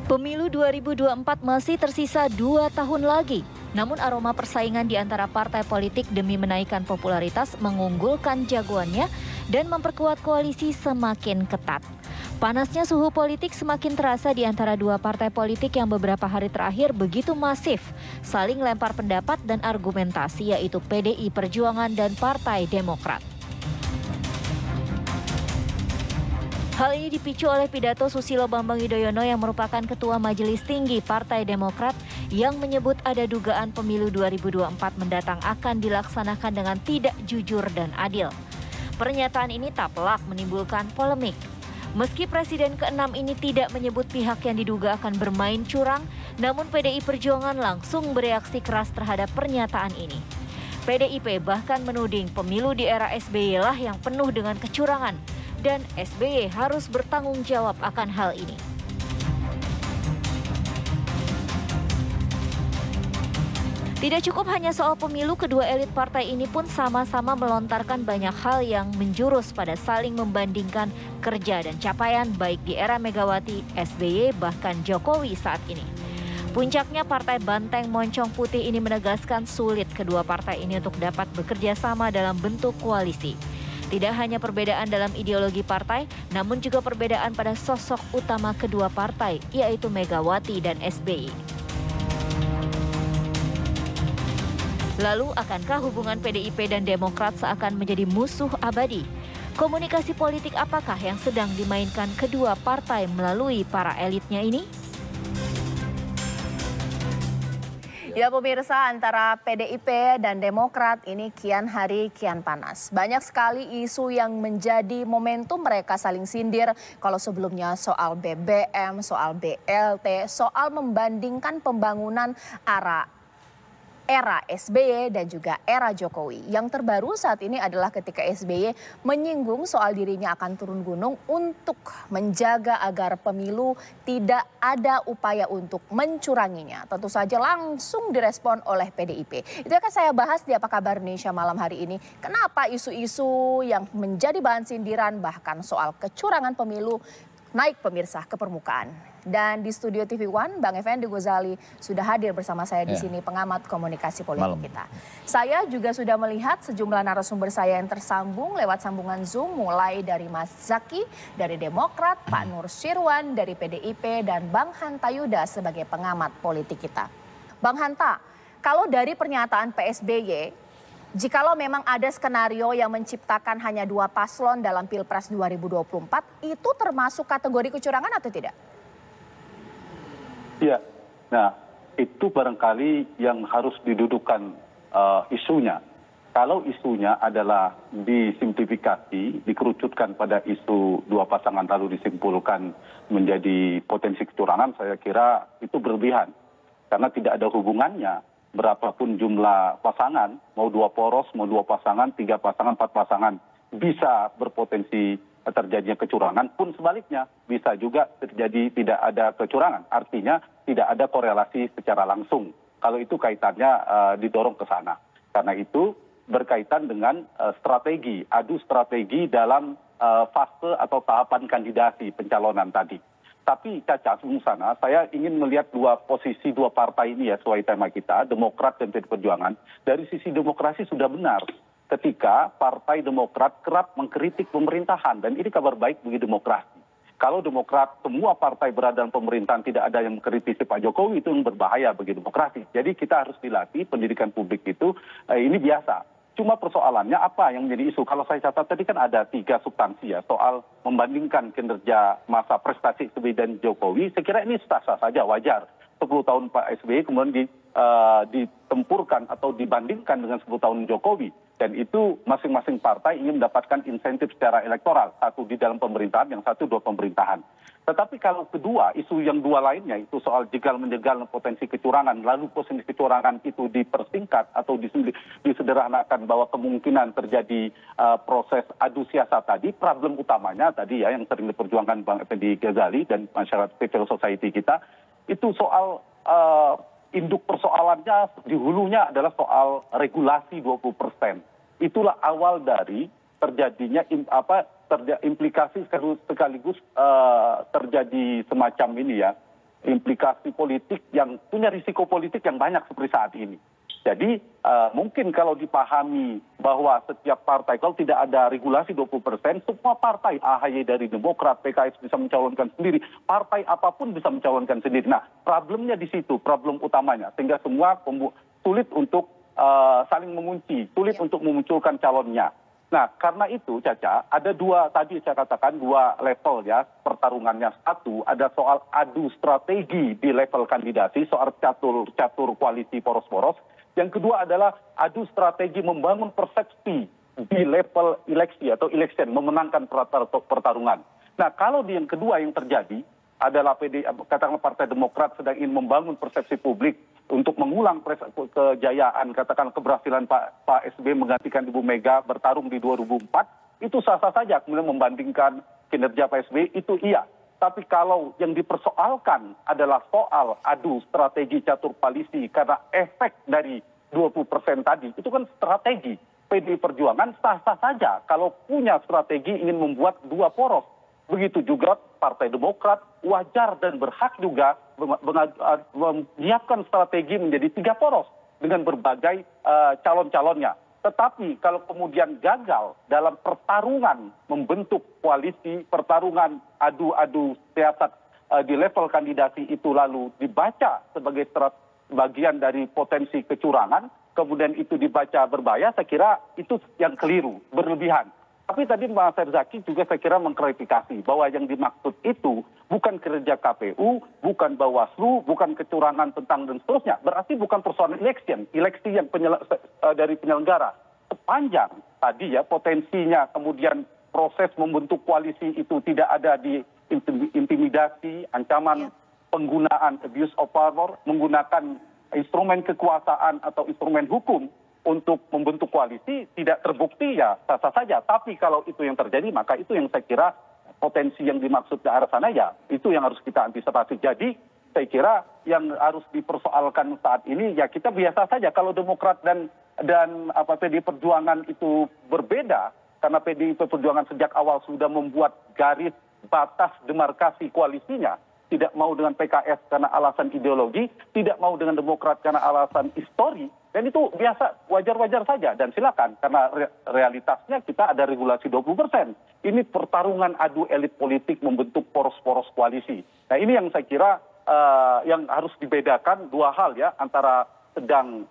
Pemilu 2024 masih tersisa 2 tahun lagi. Namun aroma persaingan di antara partai politik demi menaikkan popularitas mengunggulkan jagoannya dan memperkuat koalisi semakin ketat. Panasnya suhu politik semakin terasa di antara dua partai politik yang beberapa hari terakhir begitu masif saling lempar pendapat dan argumentasi, yaitu PDI Perjuangan dan Partai Demokrat. Hal ini dipicu oleh pidato Susilo Bambang Yudhoyono yang merupakan Ketua Majelis Tinggi Partai Demokrat yang menyebut ada dugaan pemilu 2024 mendatang akan dilaksanakan dengan tidak jujur dan adil. Pernyataan ini tak pelak menimbulkan polemik. Meski Presiden ke-6 ini tidak menyebut pihak yang diduga akan bermain curang, namun PDI Perjuangan langsung bereaksi keras terhadap pernyataan ini. PDIP bahkan menuding pemilu di era SBY lah yang penuh dengan kecurangan, dan SBY harus bertanggung jawab akan hal ini. Tidak cukup hanya soal pemilu, kedua elit partai ini pun sama-sama melontarkan banyak hal yang menjurus pada saling membandingkan kerja dan capaian baik di era Megawati, SBY, bahkan Jokowi saat ini. Puncaknya Partai Banteng Moncong Putih ini menegaskan sulit kedua partai ini untuk dapat bekerja sama dalam bentuk koalisi. Tidak hanya perbedaan dalam ideologi partai, namun juga perbedaan pada sosok utama kedua partai, yaitu Megawati dan SBY. Lalu, akankah hubungan PDIP dan Demokrat seakan menjadi musuh abadi? Komunikasi politik apakah yang sedang dimainkan kedua partai melalui para elitnya ini? Ya pemirsa, antara PDIP dan Demokrat ini kian hari kian panas. Banyak sekali isu yang menjadi momentum mereka saling sindir. Kalau sebelumnya soal BBM, soal BLT, soal membandingkan pembangunan era SBY dan juga era Jokowi. Yang terbaru saat ini adalah ketika SBY menyinggung soal dirinya akan turun gunung untuk menjaga agar pemilu tidak ada upaya untuk mencuranginya. Tentu saja langsung direspon oleh PDIP. Itu akan saya bahas di Apa Kabar Indonesia malam hari ini. Kenapa isu-isu yang menjadi bahan sindiran bahkan soal kecurangan pemilu naik pemirsa ke permukaan. Dan di studio TV One, Bang Effendi Ghazali sudah hadir bersama saya di sini, pengamat komunikasi politik kita. Saya juga sudah melihat sejumlah narasumber saya yang tersambung lewat sambungan Zoom, mulai dari Mas Zaky dari Demokrat, Pak Nur Syirwan dari PDIP, dan Bang Hanta Yuda sebagai pengamat politik kita. Bang Hanta, kalau dari pernyataan PSBY, jikalau memang ada skenario yang menciptakan hanya dua paslon dalam Pilpres 2024, itu termasuk kategori kecurangan atau tidak? Ya, nah itu barangkali yang harus didudukan isunya. Kalau isunya adalah disimplifikasi, dikerucutkan pada isu dua pasangan lalu disimpulkan menjadi potensi kecurangan, saya kira itu berlebihan. Karena tidak ada hubungannya berapapun jumlah pasangan, mau dua poros, mau dua pasangan, tiga pasangan, empat pasangan, bisa berpotensi terjadinya kecurangan, pun sebaliknya bisa juga terjadi tidak ada kecurangan. Artinya tidak ada korelasi secara langsung. Kalau itu kaitannya didorong ke sana. Karena itu berkaitan dengan strategi, adu strategi dalam fase atau tahapan kandidasi pencalonan tadi. Tapi Caca, sebelum sana, saya ingin melihat dua posisi dua partai ini ya, sesuai tema kita, Demokrat dan PDI Perjuangan. Dari sisi demokrasi sudah benar ketika Partai Demokrat kerap mengkritik pemerintahan, dan ini kabar baik bagi demokrasi. Kalau Demokrat, semua partai berada dalam pemerintahan, tidak ada yang mengkritisi Pak Jokowi, itu berbahaya bagi demokrasi. Jadi kita harus dilatih pendidikan publik itu, ini biasa. Cuma persoalannya apa yang menjadi isu? Kalau saya catat tadi kan ada 3 substansi ya, soal membandingkan kinerja masa prestasi SBY dan Jokowi, saya kira ini sah-sah saja, wajar. 10 tahun Pak SBY kemudian ditempurkan atau dibandingkan dengan 10 tahun Jokowi. Dan itu masing-masing partai ingin mendapatkan insentif secara elektoral. Satu di dalam pemerintahan, yang satu dua pemerintahan. Tetapi kalau kedua, isu yang dua lainnya itu soal jegal-menjegal potensi kecurangan. Lalu potensi kecurangan itu dipersingkat atau disederhanakan bahwa kemungkinan terjadi proses adu siasat tadi. Problem utamanya tadi ya yang sering diperjuangkan Bang Effendi Ghazali dan masyarakat civil society kita. Itu soal induk persoalannya di hulunya adalah soal regulasi 20%. Itulah awal dari terjadinya implikasi sekaligus terjadi semacam ini ya, implikasi politik yang punya risiko politik yang banyak seperti saat ini. Jadi mungkin kalau dipahami bahwa setiap partai, kalau tidak ada regulasi 20%, semua partai, AHY dari Demokrat, PKS bisa mencalonkan sendiri, partai apapun bisa mencalonkan sendiri. Nah, problemnya di situ, problem utamanya, sehingga semua sulit untuk saling mengunci, sulit untuk memunculkan calonnya. Nah, karena itu Caca, ada dua, tadi saya katakan dua level ya pertarungannya. Satu, ada soal adu strategi di level kandidasi, soal catur koalisi poros-poros. Yang kedua adalah adu strategi membangun persepsi di level eleksi atau election, memenangkan pertarungan. Nah, kalau di yang kedua yang terjadi adalah katakanlah Partai Demokrat sedang ingin membangun persepsi publik untuk mengulang kejayaan, katakan keberhasilan Pak SBY menggantikan Ibu Mega bertarung di 2004, itu sah-sah saja. Kemudian membandingkan kinerja Pak SBY, itu iya. Tapi kalau yang dipersoalkan adalah soal adu strategi catur koalisi karena efek dari 20% tadi, itu kan strategi. PDI Perjuangan sah-sah saja kalau punya strategi ingin membuat dua poros. Begitu juga Partai Demokrat wajar dan berhak juga menyiapkan strategi menjadi 3 poros dengan berbagai calon-calonnya. Tetapi kalau kemudian gagal dalam pertarungan membentuk koalisi, pertarungan adu-adu siasat di level kandidasi itu lalu dibaca sebagai bagian dari potensi kecurangan, kemudian itu dibaca berbahaya, saya kira itu yang keliru, berlebihan. Tapi tadi Mas Herzaki juga saya kira mengklarifikasi bahwa yang dimaksud itu bukan kerja KPU, bukan Bawaslu, bukan kecurangan tentang dan seterusnya. Berarti bukan persoalan eleksi yang dari penyelenggara. Sepanjang tadi ya potensinya kemudian proses membentuk koalisi itu tidak ada di intimidasi, ancaman penggunaan abuse of power, menggunakan instrumen kekuasaan atau instrumen hukum untuk membentuk koalisi tidak terbukti ya sah-sah saja. Tapi kalau itu yang terjadi maka itu yang saya kira potensi yang dimaksud ke arah sana ya itu yang harus kita antisipasi. Jadi saya kira yang harus dipersoalkan saat ini ya kita biasa saja kalau Demokrat dan PDI Perjuangan itu berbeda karena PDI Perjuangan sejak awal sudah membuat garis batas demarkasi koalisinya. Tidak mau dengan PKS karena alasan ideologi, tidak mau dengan Demokrat karena alasan histori, dan itu biasa, wajar-wajar saja. Dan silakan, karena realitasnya kita ada regulasi 20%. Ini pertarungan adu elit politik membentuk poros-poros koalisi. Nah ini yang saya kira yang harus dibedakan dua hal ya, antara sedang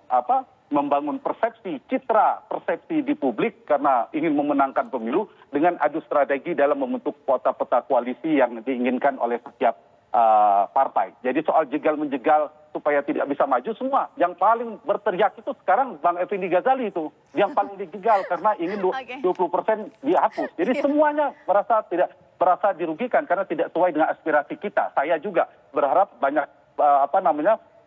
membangun persepsi, citra persepsi di publik karena ingin memenangkan pemilu, dengan adu strategi dalam membentuk peta koalisi yang diinginkan oleh setiap partai. Jadi soal jegal-menjegal supaya tidak bisa maju semua. Yang paling berteriak itu sekarang Bang Effendi Ghazali itu. Yang paling dijegal karena ingin 20% dihapus. Jadi semuanya merasa dirugikan karena tidak sesuai dengan aspirasi kita. Saya juga berharap banyak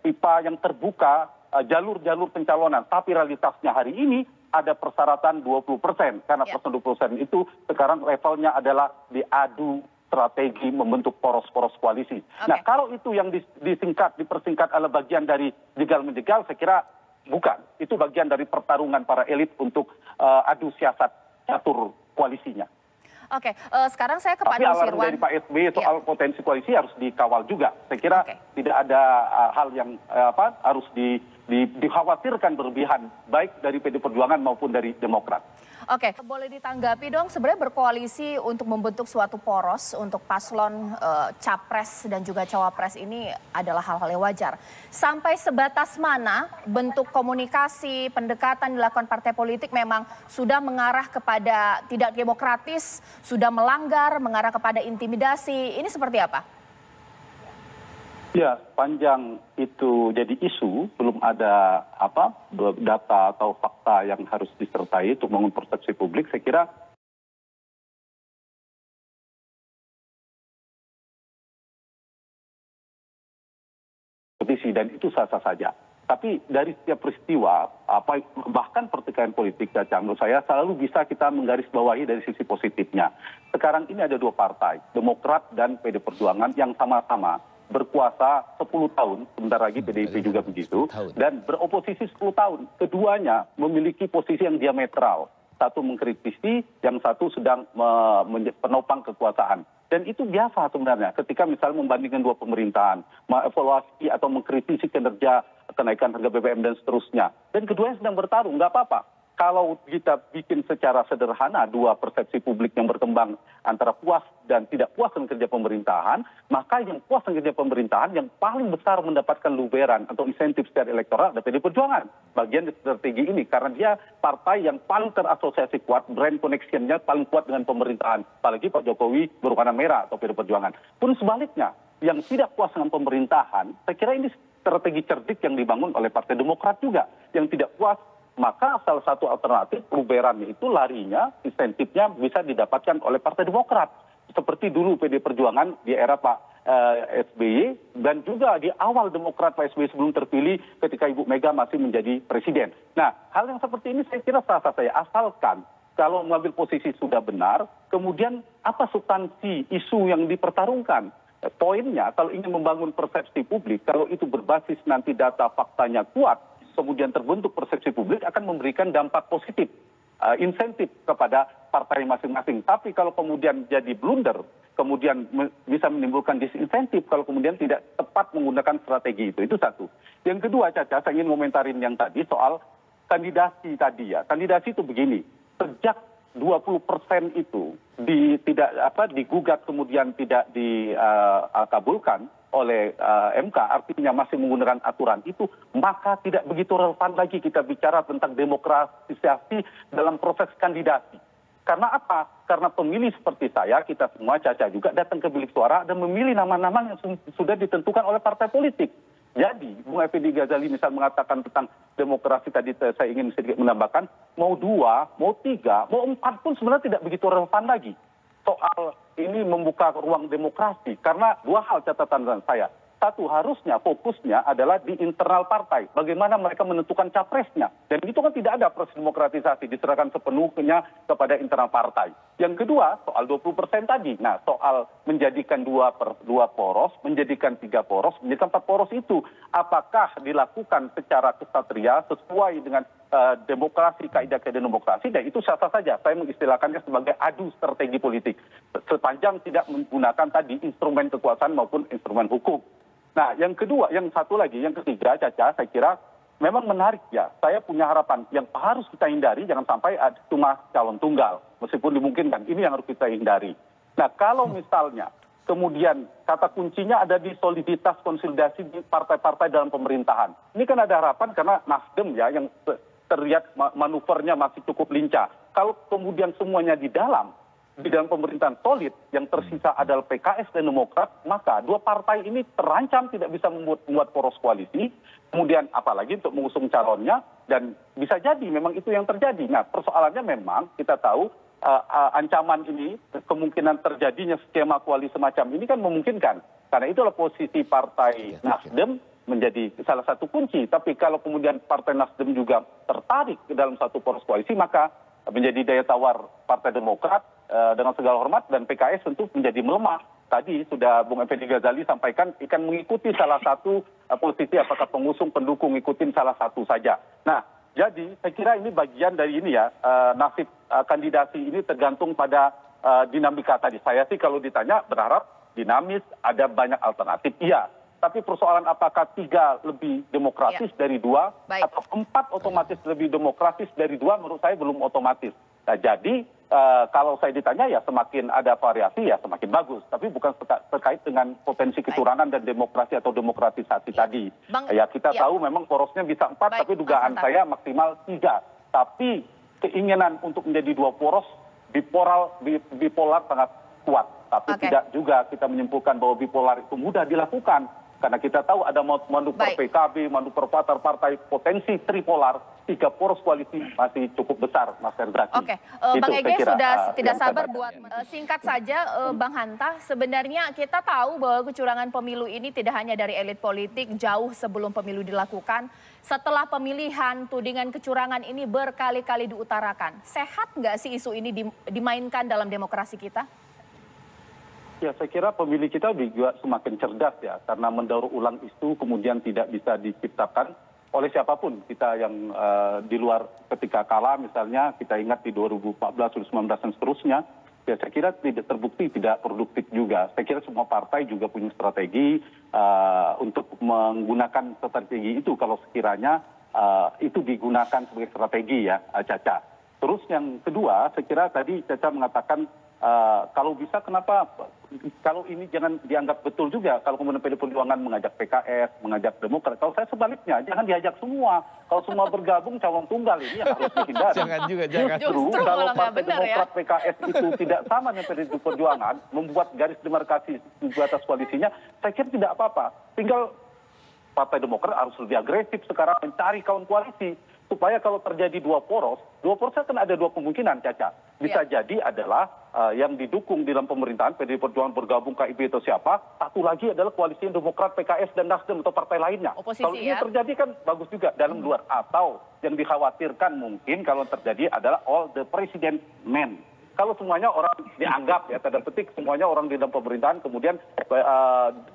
pipa yang terbuka, jalur-jalur pencalonan. Tapi realitasnya hari ini ada persyaratan 20%. Karena persen 20% itu sekarang levelnya adalah diadu strategi membentuk poros-poros koalisi. Nah, kalau itu yang dipersingkat adalah bagian dari jegal-menjegal, saya kira bukan. Itu bagian dari pertarungan para elit untuk adu siasat catur koalisinya. Oke, sekarang saya ke Pak Tapi Nusirwan. alarm dari Pak SBY soal potensi koalisi harus dikawal juga. Saya kira tidak ada hal yang harus dikhawatirkan berlebihan, baik dari PD Perjuangan maupun dari Demokrat. Oke, boleh ditanggapi dong, sebenarnya berkoalisi untuk membentuk suatu poros untuk paslon capres dan juga cawapres ini adalah hal-hal yang wajar. Sampai sebatas mana bentuk komunikasi, pendekatan dilakukan partai politik memang sudah mengarah kepada tidak demokratis, sudah melanggar, mengarah kepada intimidasi, ini seperti apa? Ya, sepanjang itu jadi isu, belum ada data atau fakta yang harus disertai untuk membangun persepsi publik, saya kira petisi dan itu sah-sah saja. Tapi dari setiap peristiwa, bahkan pertikaian politik, menurut saya selalu bisa kita menggarisbawahi dari sisi positifnya. Sekarang ini ada dua partai, Demokrat dan PD Perjuangan yang sama-sama berkuasa 10 tahun, sebentar lagi PDIP juga begitu, dan beroposisi 10 tahun. Keduanya memiliki posisi yang diametral. Satu mengkritisi, yang satu sedang penopang kekuasaan. Dan itu biasa sebenarnya ketika misalnya membandingkan dua pemerintahan, mengevaluasi atau mengkritisi kinerja kenaikan harga BBM dan seterusnya. Dan keduanya sedang bertarung, nggak apa-apa. Kalau kita bikin secara sederhana dua persepsi publik yang berkembang antara puas dan tidak puas dengan kerja pemerintahan, maka yang puas dengan kerja pemerintahan yang paling besar mendapatkan luberan atau insentif secara elektoral adalah PDI Perjuangan. Bagian dari strategi ini karena dia partai yang paling terasosiasi kuat, brand connection-nya paling kuat dengan pemerintahan. Apalagi Pak Jokowi berwarna merah atau PDI Perjuangan. Pun sebaliknya, yang tidak puas dengan pemerintahan, saya kira ini strategi cerdik yang dibangun oleh Partai Demokrat juga. Yang tidak puas, maka salah satu alternatif luberannya itu larinya, insentifnya bisa didapatkan oleh Partai Demokrat. Seperti dulu PDI Perjuangan di era Pak SBY dan juga di awal Demokrat Pak SBY sebelum terpilih ketika Ibu Mega masih menjadi presiden. Nah, hal yang seperti ini saya kira sah-sah saja, asalkan kalau mengambil posisi sudah benar, kemudian apa substansi isu yang dipertarungkan. Poinnya, kalau ingin membangun persepsi publik, kalau itu berbasis nanti data faktanya kuat, kemudian terbentuk persepsi publik akan memberikan dampak positif, insentif kepada partai masing-masing. Tapi kalau kemudian jadi blunder, kemudian bisa menimbulkan disinsentif kalau kemudian tidak tepat menggunakan strategi itu satu. Yang kedua, Caca, saya ingin komentarin yang tadi soal kandidasi tadi ya. Kandidasi itu begini, sejak 20% itu digugat kemudian tidak dikabulkan oleh MK, artinya masih menggunakan aturan itu, maka tidak begitu relevan lagi kita bicara tentang demokratisasi dalam proses kandidasi. Karena apa? Karena pemilih seperti saya, kita semua, Caca juga, datang ke bilik suara dan memilih nama-nama yang sudah ditentukan oleh partai politik. Jadi, Bung Effendi Ghazali misal mengatakan tentang demokrasi tadi, saya ingin sedikit menambahkan, mau 2, mau 3, mau 4 pun sebenarnya tidak begitu relevan lagi. Soal ini membuka ruang demokrasi, karena dua hal catatan saya. Satu, harusnya fokusnya adalah di internal partai. Bagaimana mereka menentukan capresnya. Dan itu kan tidak ada proses demokratisasi, diserahkan sepenuhnya kepada internal partai. Yang kedua, soal 20% tadi. Nah, soal menjadikan 2 poros, menjadikan 3 poros, menjadikan 4 poros itu. Apakah dilakukan secara kesatria, sesuai dengan demokrasi, kaidah-kaidah demokrasi, dan itu sah-sah saja. Saya mengistilahkannya sebagai adu strategi politik. Sepanjang tidak menggunakan tadi instrumen kekuasaan maupun instrumen hukum. Nah, yang kedua, yang satu lagi, yang ketiga, Caca, saya kira memang menarik ya. Saya punya harapan yang harus kita hindari, jangan sampai cuma calon tunggal. Meskipun dimungkinkan, ini yang harus kita hindari. Nah, kalau misalnya kemudian kata kuncinya ada di soliditas konsolidasi di partai-partai dalam pemerintahan. Ini kan ada harapan karena Nasdem ya, yang terlihat manuvernya masih cukup lincah. Kalau kemudian semuanya di dalam pemerintahan solid, yang tersisa adalah PKS dan Demokrat, maka dua partai ini terancam tidak bisa membuat poros koalisi, kemudian apalagi untuk mengusung calonnya, dan bisa jadi memang itu yang terjadi. Nah, persoalannya memang kita tahu ancaman ini, kemungkinan terjadinya skema koalisi semacam ini kan memungkinkan. Karena itulah posisi partai Nasdem menjadi salah satu kunci. Tapi kalau kemudian partai Nasdem juga tertarik ke dalam satu poros koalisi, maka menjadi daya tawar Partai Demokrat dengan segala hormat, dan PKS tentu menjadi melemah. Tadi sudah Bung Effendi Ghazali sampaikan akan mengikuti salah satu posisi, apakah pengusung, pendukung, ikutin salah satu saja. Nah, jadi saya kira ini bagian dari ini ya, nasib kandidasi ini tergantung pada dinamika tadi. Saya sih kalau ditanya berharap dinamis, ada banyak alternatif, iya. Tapi persoalan apakah 3 lebih demokratis dari 2, atau 4 otomatis lebih demokratis dari 2, menurut saya belum otomatis. Nah, jadi kalau saya ditanya ya semakin ada variasi ya semakin bagus. Tapi bukan terkait dengan potensi kecurangan dan demokrasi atau demokratisasi tadi. Ya kita tahu memang porosnya bisa 4, tapi dugaan saya maksimal 3. Tapi keinginan untuk menjadi 2 poros bipolar sangat kuat. Tapi tidak juga kita menyimpulkan bahwa bipolar itu mudah dilakukan. Karena kita tahu ada manuver PKB, manuver partai potensi tripolar, 3 poros koalisi masih cukup besar, Mas Herzaki. Oke, Bang Ege sudah tidak sabar buat singkat saja, Bang Hanta. Sebenarnya kita tahu bahwa kecurangan pemilu ini tidak hanya dari elit politik, jauh sebelum pemilu dilakukan. Setelah pemilihan, tudingan kecurangan ini berkali-kali diutarakan. Sehat nggak sih isu ini dimainkan dalam demokrasi kita? Ya, saya kira pemilih kita juga semakin cerdas ya, karena mendaur ulang isu kemudian tidak bisa diciptakan oleh siapapun. Kita yang di luar ketika kalah misalnya, kita ingat di 2014, 2019 dan seterusnya, ya saya kira tidak terbukti tidak produktif juga. Saya kira semua partai juga punya strategi untuk menggunakan strategi itu kalau sekiranya itu digunakan sebagai strategi ya, Caca. Terus yang kedua, saya kira tadi Caca mengatakan kalau bisa kenapa kalau ini jangan dianggap betul juga kalau kemudian PD Perjuangan mengajak PKS, mengajak Demokrat. Kalau saya sebaliknya, jangan diajak semua. Kalau semua bergabung calon tunggal ini yang harus dihindari. Jangan juga, jangan. Justru kalau Partai Demokrat PKS itu tidak sama dengan PD Perjuangan, membuat garis demarkasi di atas koalisinya, saya kira tidak apa-apa. Tinggal Partai Demokrat harus lebih agresif sekarang mencari kawan koalisi. Supaya kalau terjadi dua poros kan ada dua kemungkinan, Caca. Bisa jadi adalah yang didukung di dalam pemerintahan, PD Perjuangan bergabung KIB atau siapa. Satu lagi adalah koalisi Demokrat, PKS, dan Nasdem atau partai lainnya. Oposisi, kalau ini terjadi kan bagus juga dalam luar. Atau yang dikhawatirkan mungkin kalau terjadi adalah all the president men. Kalau semuanya orang dianggap ya tanda petik semuanya orang di dalam pemerintahan kemudian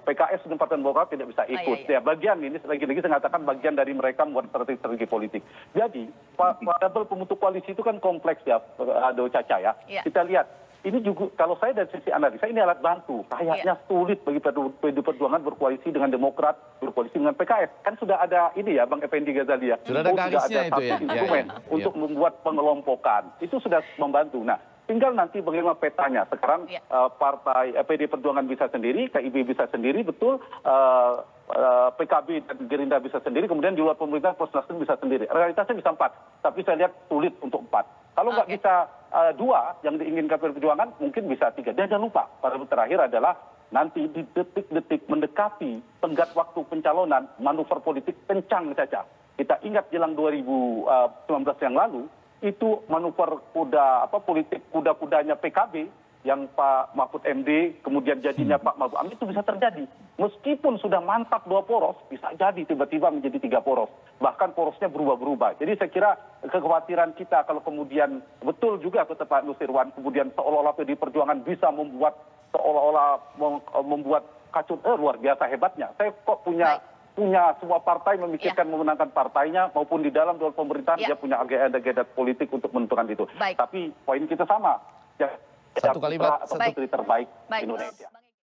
PKS dan Partai Demokrat tidak bisa ikut. Ya bagian ini lagi-lagi saya katakan bagian dari mereka membuat strategi politik. Jadi variabel pembentuk koalisi itu kan kompleks ya, Caca ya. Kita lihat ini juga kalau saya dari sisi analisa ini alat bantu. Kayaknya sulit bagi PD Perjuangan berkoalisi dengan Demokrat, berkoalisi dengan PKS. Kan sudah ada ini ya Bang Effendi Ghazali ya. Sudah ada garisnya itu ya. Instrumen untuk membuat pengelompokan. Itu sudah membantu. Nah, tinggal nanti bagaimana petanya. Sekarang partai PD Perjuangan bisa sendiri, KIB bisa sendiri, betul. PKB dan Gerindra bisa sendiri, kemudian di luar pemerintahan Pos Nasdem bisa sendiri. Realitasnya bisa 4, tapi saya lihat sulit untuk 4. Kalau nggak bisa 2 yang diinginkan PD Perjuangan, mungkin bisa 3. Dan jangan lupa, pada terakhir adalah nanti di detik-detik mendekati tenggat waktu pencalonan, manuver politik kencang, Caca. Kita ingat jelang 2019 yang lalu, itu manuver politik kuda-kudanya PKB yang Pak Mahfud MD kemudian jadinya Pak Mahfud Amin itu bisa terjadi. Meskipun sudah mantap 2 poros, bisa jadi tiba-tiba menjadi 3 poros. Bahkan porosnya berubah-berubah. Jadi saya kira kekhawatiran kita kalau kemudian betul juga kata Pak Nusirwan, kemudian seolah-olah PD Perjuangan bisa membuat kacau luar biasa hebatnya. Saya kok punya semua partai memikirkan memenangkan partainya maupun di dalam pemerintahan dia punya agenda politik untuk menentukan itu. Tapi poin kita sama. Satu kalimat, putri terbaik Indonesia.